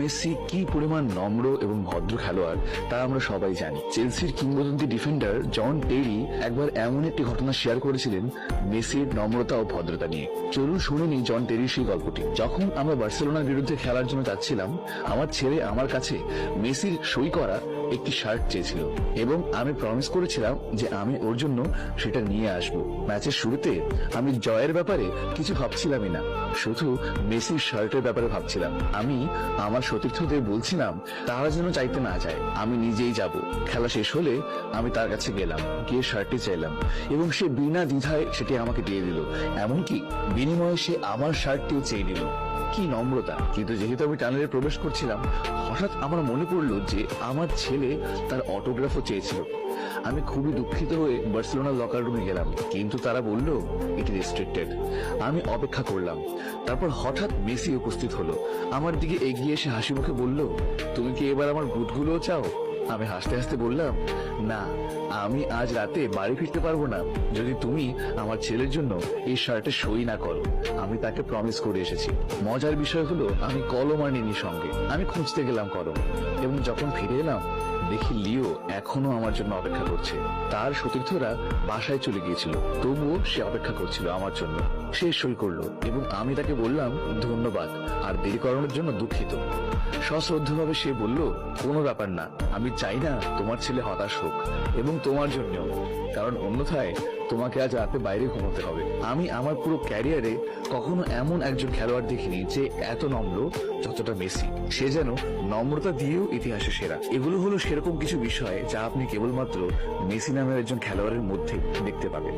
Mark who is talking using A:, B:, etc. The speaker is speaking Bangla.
A: মেসি কি পরিমাণ নম্র এবং ভদ্র খেলোয়াড় তা আমরা সবাই জানি। চেলসির কিংবদন্তি ডিফেন্ডার জন টেরি একবার এমন একটি ঘটনা শেয়ার করেছিলেন মেসির নম্রতা ও ভদ্রতা নিয়ে। চলুন শুনে নিই জন টেরির সেই গল্পটি। যখন আমরা বার্সেলোনার বিরুদ্ধে খেলার জন্য যাচ্ছিলাম, আমার ছেলে আমার কাছে মেসির সই করা একটি শার্ট চেয়েছিল এবং আমি প্রমিস করেছিলাম যে আমি ওর জন্য সেটা নিয়ে আসব। ম্যাচের শুরুতে আমি জয়ের ব্যাপারে কিছু ভাবছিলামই না, শুধু মেসির শার্টের ব্যাপারে ভাবছিলাম। আমি আমার সতীর্থদের বলছিলাম তারা যেন চাইতে না যায়, আমি নিজেই যাব। খেলা শেষ হলে আমি তার কাছে গেলাম, গিয়ে শার্টটি চাইলাম এবং সে বিনা দ্বিধায় সেটি আমাকে দিয়ে দিল। এমনকি বিনিময়ে সে আমার শার্টটিও চেয়ে নিল। কি নম্রতা! কিন্তু যেহেতু আমি টানেলে প্রবেশ করছিলাম, হঠাৎ আমার মনে পড়লো যে আমার ছেলে তার অটোগ্রাফও চেয়েছিল। আমি খুবই দুঃখিত হয়ে বার্সেলোনার লকার রুমে গেলাম, কিন্তু তারা বলল এটি রেস্ট্রিক্টেড। আমি অপেক্ষা করলাম, তারপর হঠাৎ মেসি উপস্থিত হলো। আমার দিকে এগিয়ে এসে হাসি মুখে বলল, তুমি কি এবার আমার বুটগুলোও চাও? আমি হাসতে হাসতে বললাম, না, আমি আজ রাতে বাড়ি ফিরতে পারবো না যদি তুমি আমার ছেলের জন্য এই শার্টে সই না করো। আমি তাকে প্রমিস করে এসেছি। মজার বিষয় হলো আমি কলম আনিনি সঙ্গে। আমি খুঁজতে গেলাম কলম এবং যখন ফিরে এলাম দেখি লিও এখনো আমার জন্য অপেক্ষা করছে। তার সতীর্থরা বাসায় চলে গিয়েছিল, তবুও সে অপেক্ষা করছিল আমার জন্য। সে সই করলো এবং আমি তাকে বললাম ধন্যবাদ আর দেরি করানোর জন্য দুঃখিত। সশ্রদ্ধভাবে সে বলল, কোনো ব্যাপার না, আমি চাই না তোমার ছেলে হতাশ হোক এবং তোমার জন্য, কারণ অন্যথায় তোমাকে আজ রাতে বাইরে ঘুমোতে হবে। আমি আমার পুরো ক্যারিয়ারে কখনো এমন একজন খেলোয়াড় দেখিনি যে এত নম্র যতটা মেসি। সে যেন নম্রতা দিয়েও ইতিহাসে সেরা। এগুলো হলো সেরকম কিছু বিষয় যা আপনি কেবলমাত্র মেসি নামের একজন খেলোয়াড়ের মধ্যে দেখতে পাবেন।